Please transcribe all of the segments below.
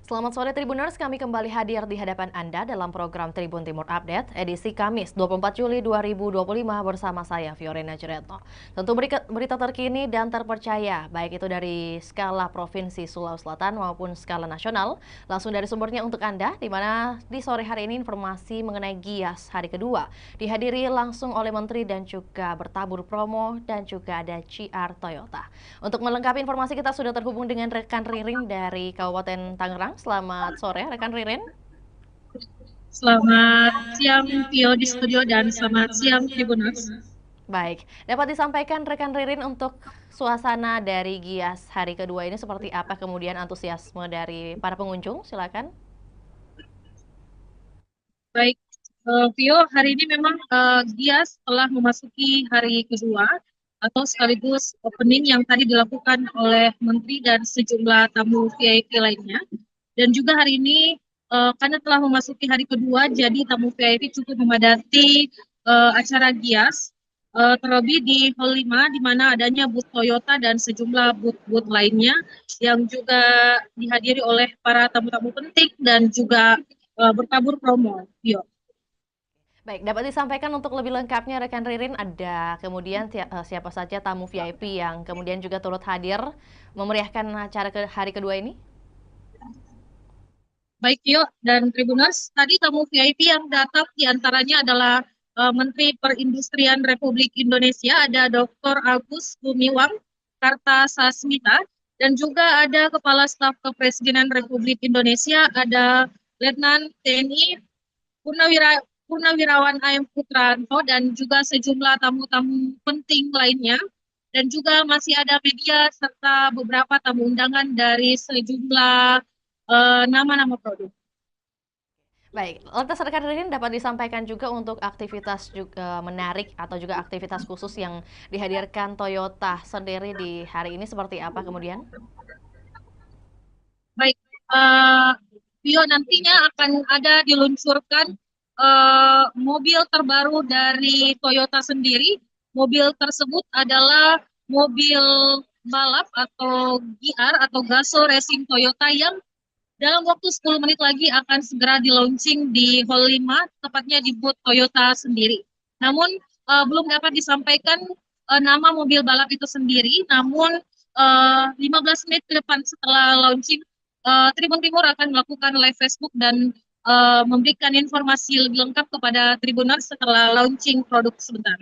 Selamat sore Tribuners, kami kembali hadir di hadapan Anda dalam program Tribun Timur Update edisi Kamis 24 Juli 2025 bersama saya Fiorina Ciretno. Tentu berita terkini dan terpercaya, baik itu dari skala Provinsi Sulawesi Selatan maupun skala nasional, langsung dari sumbernya untuk Anda, di mana di sore hari ini informasi mengenai GIAS hari kedua dihadiri langsung oleh Menteri dan juga bertabur promo dan juga ada CR Toyota. Untuk melengkapi informasi kita sudah terhubung dengan rekan Ririn dari Kabupaten Tangerang. Selamat sore rekan Ririn. Selamat siang Tio di studio dan selamat siang Tribuners. Baik, dapat disampaikan rekan Ririn untuk suasana dari GIAS hari kedua ini seperti apa, kemudian antusiasme dari para pengunjung, silakan. Baik, Tio, hari ini memang Gias telah memasuki hari kedua atau sekaligus opening yang tadi dilakukan oleh Menteri dan sejumlah tamu VIP lainnya. Dan juga hari ini karena telah memasuki hari kedua, jadi tamu VIP cukup memadati acara Gias. Terlebih di Hall 5, di mana adanya booth Toyota dan sejumlah booth-booth lainnya yang juga dihadiri oleh para tamu-tamu penting dan juga bertabur promo. Yuk. Baik, dapat disampaikan untuk lebih lengkapnya rekan Ririn, ada kemudian siapa saja tamu VIP yang kemudian juga turut hadir memeriahkan acara hari kedua ini? Baik, yuk. Dan Tribuners, tadi tamu VIP yang datang diantaranya adalah Menteri Perindustrian Republik Indonesia, ada Dr. Agus Gumiwang Kartasasmita, dan juga ada Kepala Staf Kepresidenan Republik Indonesia, ada Letnan TNI Purnawirawan AM Putranto, dan juga sejumlah tamu-tamu penting lainnya. Dan juga masih ada media serta beberapa tamu undangan dari sejumlah nama-nama produk. Baik, lantas rekan Ririn dapat disampaikan juga untuk aktivitas juga menarik atau juga aktivitas khusus yang dihadirkan Toyota sendiri di hari ini seperti apa kemudian? Baik, Vio, nantinya akan ada diluncurkan mobil terbaru dari Toyota sendiri. Mobil tersebut adalah mobil balap atau GR atau Gaso Racing Toyota yang dalam waktu 10 menit lagi akan segera di-launching di Hall 5, tepatnya di booth Toyota sendiri. Namun belum dapat disampaikan nama mobil balap itu sendiri, namun 15 menit ke depan setelah launching, Tribun Timur akan melakukan live Facebook dan memberikan informasi lebih lengkap kepada Tribuners setelah launching produk sebentar.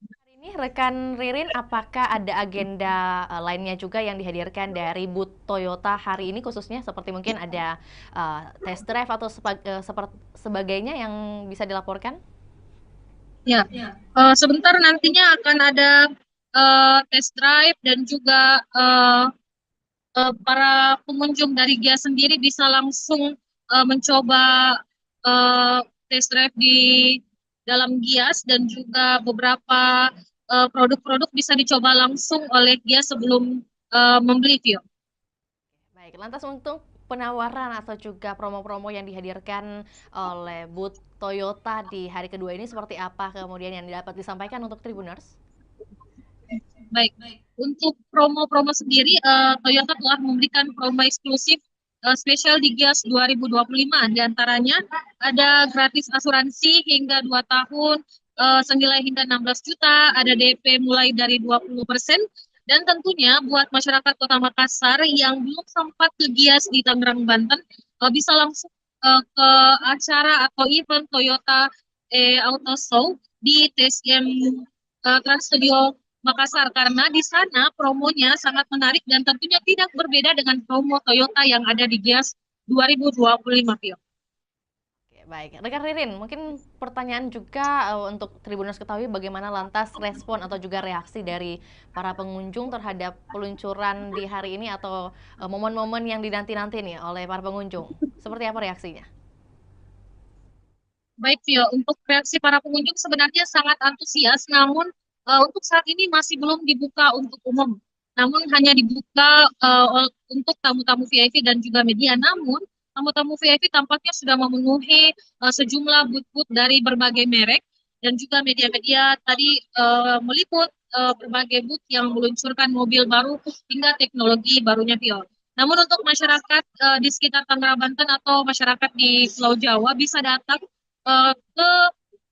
Hari ini rekan Ririn, apakah ada agenda lainnya juga yang dihadirkan dari booth Toyota hari ini khususnya seperti mungkin ada test drive atau sebagainya yang bisa dilaporkan? Ya, sebentar nantinya akan ada test drive dan juga para pengunjung dari GIA sendiri bisa langsung mencoba uh, test drive di dalam GIAS dan juga beberapa produk-produk bisa dicoba langsung oleh GIA sebelum membeli Vio. Baik, lantas untuk penawaran atau juga promo-promo yang dihadirkan oleh booth Toyota di hari kedua ini seperti apa kemudian yang dapat disampaikan untuk Tribuners? Baik, untuk promo-promo sendiri, Toyota telah memberikan promo eksklusif spesial di GIAS 2025. Di antaranya ada gratis asuransi hingga 2 tahun, senilai hingga 16 juta, ada DP mulai dari 20%, dan tentunya buat masyarakat Kota Makassar yang belum sempat ke GIAS di Tangerang, Banten, bisa langsung ke acara atau event Toyota Auto Show di TSM Trans Studio Makassar, karena di sana promonya sangat menarik dan tentunya tidak berbeda dengan promo Toyota yang ada di GIAS 2025, Pio. Oke, baik. Rekan Ririn, mungkin pertanyaan juga untuk Tribuners ketahui bagaimana lantas respon atau juga reaksi dari para pengunjung terhadap peluncuran di hari ini atau momen-momen yang dinanti-nanti nih oleh para pengunjung. Seperti apa reaksinya? Baik, Vio, untuk reaksi para pengunjung sebenarnya sangat antusias, namun untuk saat ini masih belum dibuka untuk umum. Namun hanya dibuka untuk tamu-tamu VIP dan juga media. Namun tamu-tamu VIP tampaknya sudah memenuhi sejumlah booth-booth dari berbagai merek dan juga media-media tadi meliput berbagai booth yang meluncurkan mobil baru hingga teknologi barunya, Vio. Namun untuk masyarakat di sekitar Tangerang Banten atau masyarakat di Pulau Jawa bisa datang ke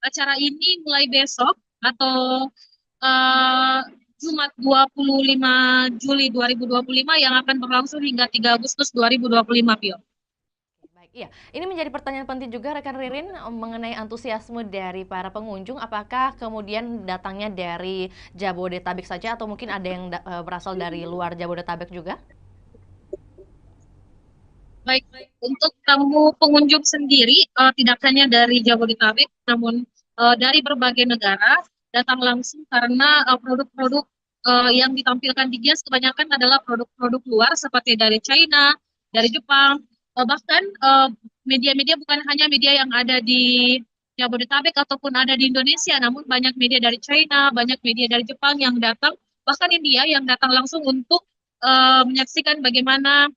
acara ini mulai besok atau eh, Jumat 25 Juli 2025 yang akan berlangsung hingga 3 Agustus 2025, Pio. Baik, iya. Ini menjadi pertanyaan penting juga rekan Ririn mengenai antusiasme dari para pengunjung. Apakah kemudian datangnya dari Jabodetabek saja atau mungkin ada yang berasal dari luar Jabodetabek juga? Baik, untuk tamu pengunjung sendiri tidak hanya dari Jabodetabek, namun dari berbagai negara datang langsung karena produk-produk yang ditampilkan di Gias kebanyakan adalah produk-produk luar seperti dari China, dari Jepang, bahkan media-media bukan hanya media yang ada di Jabodetabek ataupun ada di Indonesia, namun banyak media dari China, banyak media dari Jepang yang datang, bahkan India yang datang langsung untuk menyaksikan bagaimana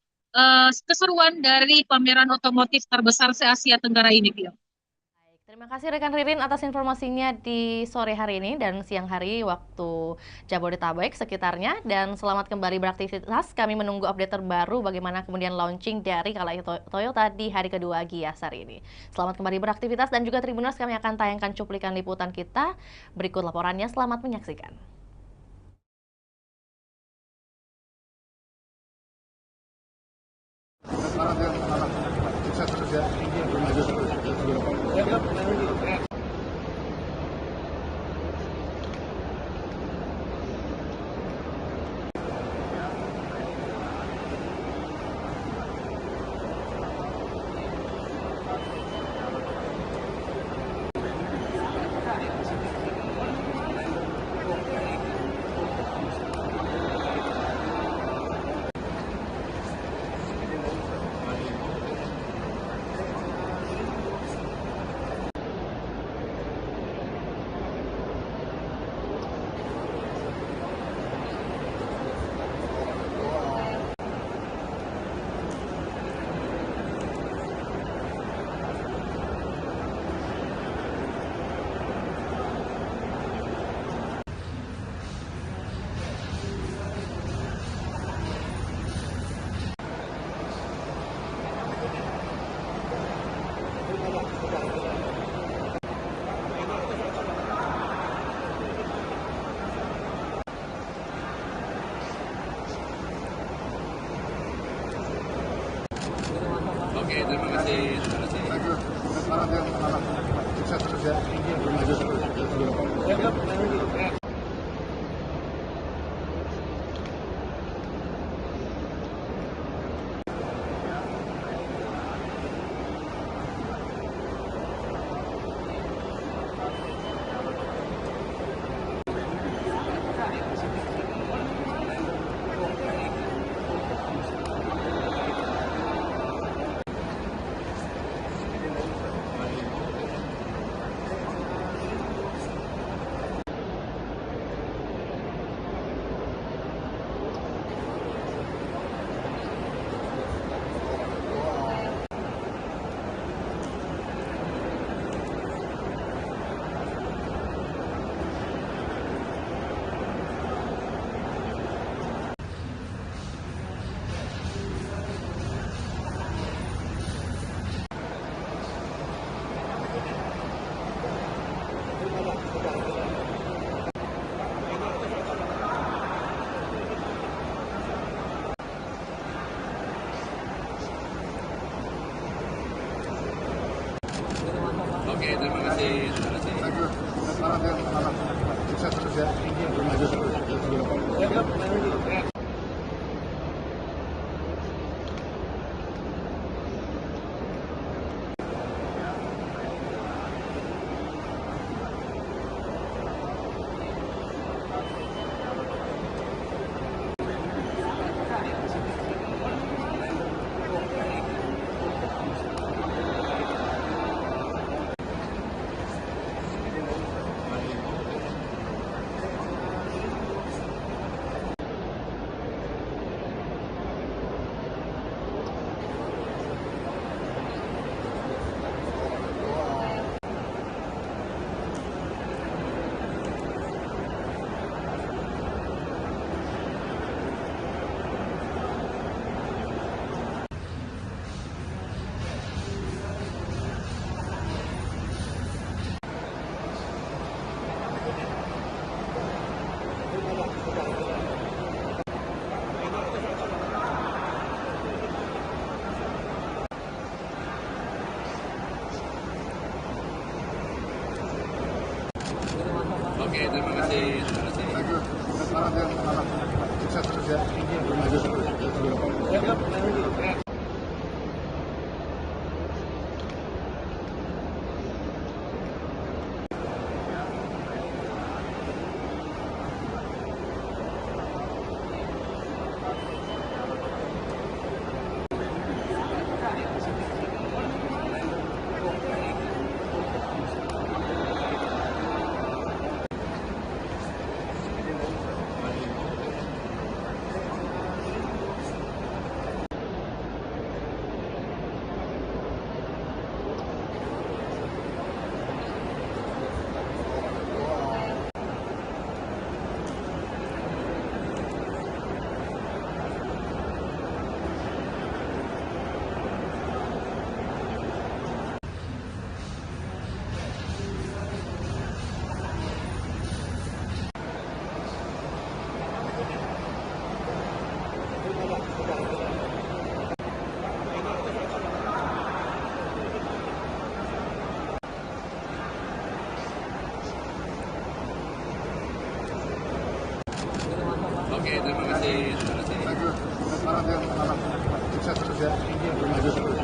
keseruan dari pameran otomotif terbesar se-Asia Tenggara ini, Pio. Baik, terima kasih rekan Ririn atas informasinya di sore hari ini dan siang hari waktu Jabodetabek sekitarnya. Dan selamat kembali beraktivitas. Kami menunggu update terbaru bagaimana kemudian launching dari Kala Toyota di hari kedua Gias hari ini. Selamat kembali beraktivitas dan juga Tribuners kami akan tayangkan cuplikan liputan kita. Berikut laporannya, selamat menyaksikan. Bisa kerja Oke, terima kasih. Terima kasih. Bisa kerja Oke, terima kasih. Terima kasih. Bisa kerja Oke, terima kasih. Terima kasih. Thank you. Semangat ya, semangat. Sukses terus ya. Maju terus. Oke, terima kasih. Terima kasih. Thank you. Semangat ya, semangat. Sukses terus ya. Maju terus.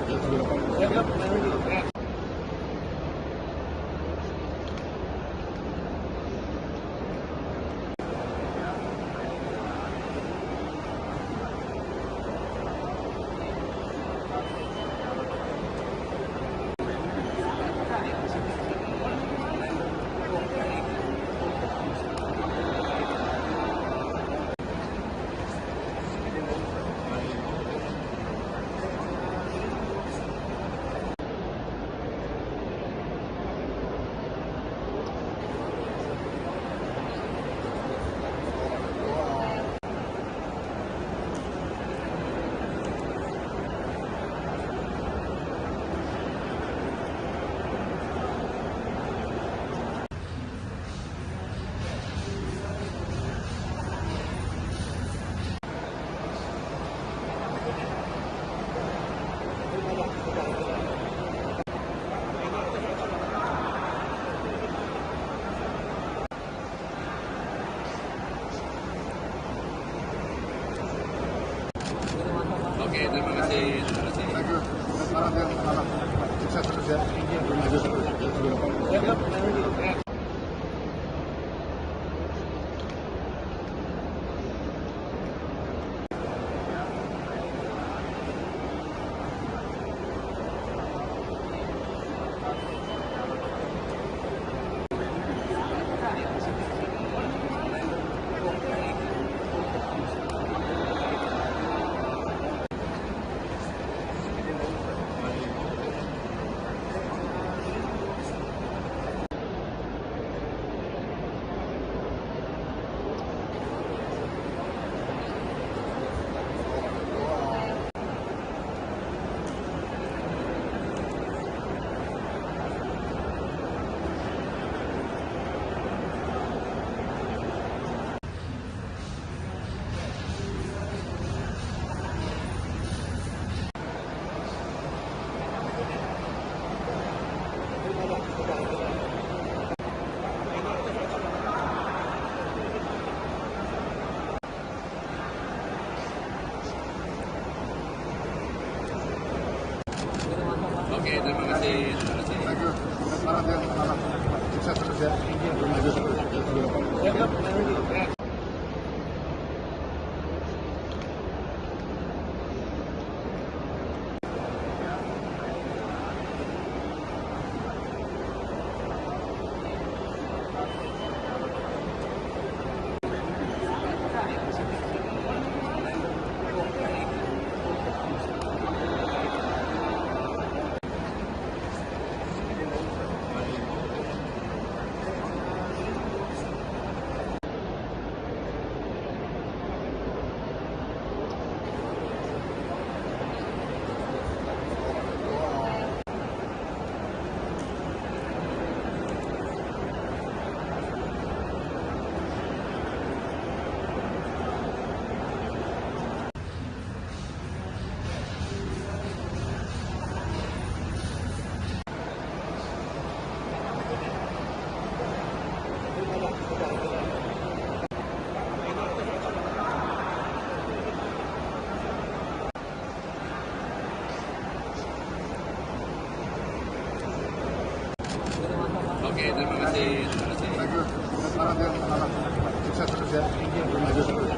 Oke, terima kasih. Terima kasih. Thank you. Semangat ya, semangat. Sukses terus ya. Maju terus. Oke, terima kasih. Terima kasih. Thank you. Semangat ya, semangat. Sukses terus ya. Maju terus. Oke, terima kasih. Terima kasih. Thank you. Semangat ya anak-anak. Sukses terus ya. Maju terus.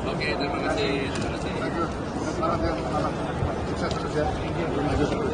Oke, terima kasih. Terima kasih. Thank you. Semangat ya anak-anak. Sukses terus ya. Maju terus.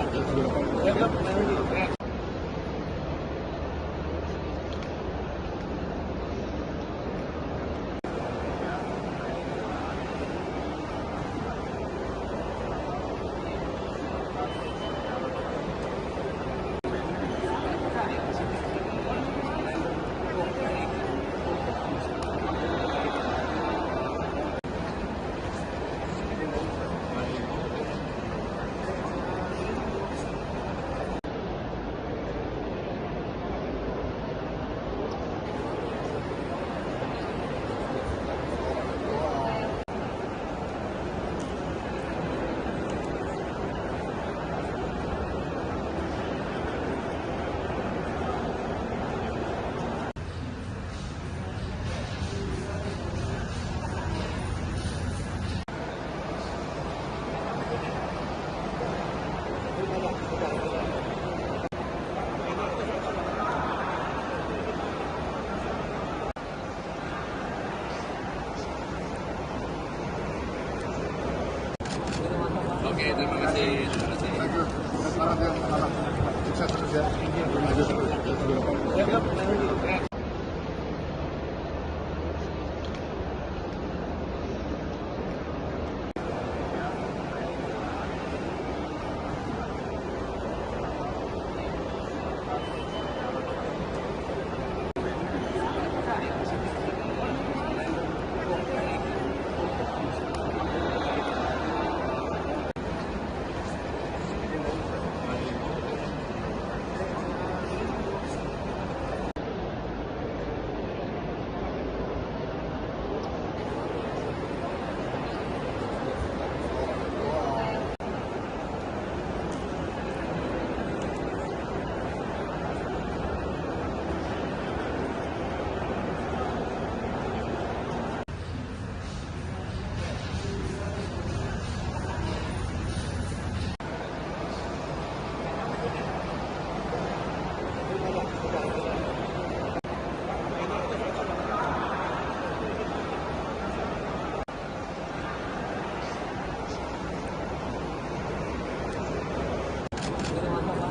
Oke, terima kasih. Terima kasih. Thank you. Semangat ya anak-anak. Sukses terus ya. Maju terus.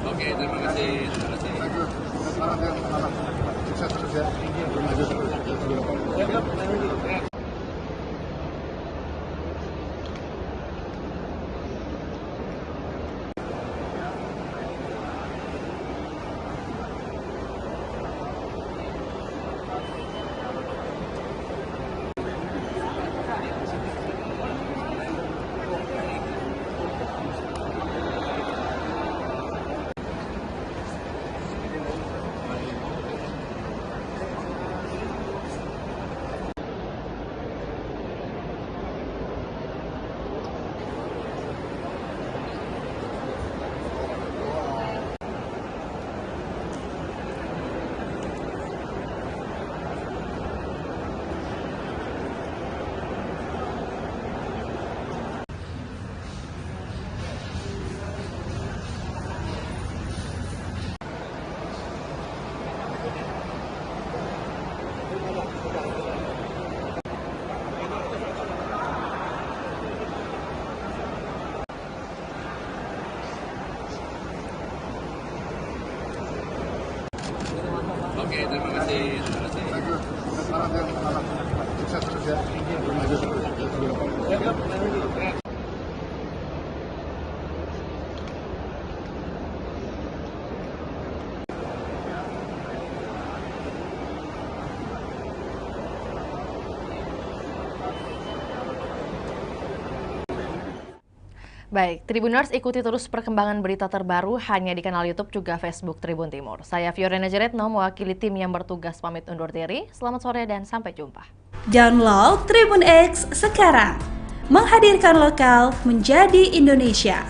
Oke, terima kasih. Terima kasih. Thank you. Semangat ya anak-anak. Sukses terus ya. Maju terus. Oke, terima kasih. Terima kasih. Thank you. Semangat dan anak sukses terus ya. Maju terus. Baik, Tribuners ikuti terus perkembangan berita terbaru hanya di kanal YouTube juga Facebook Tribun Timur. Saya Fiorena Jeretno mewakili tim yang bertugas pamit undur diri. Selamat sore dan sampai jumpa. Download Tribun X sekarang. Menghadirkan lokal menjadi Indonesia.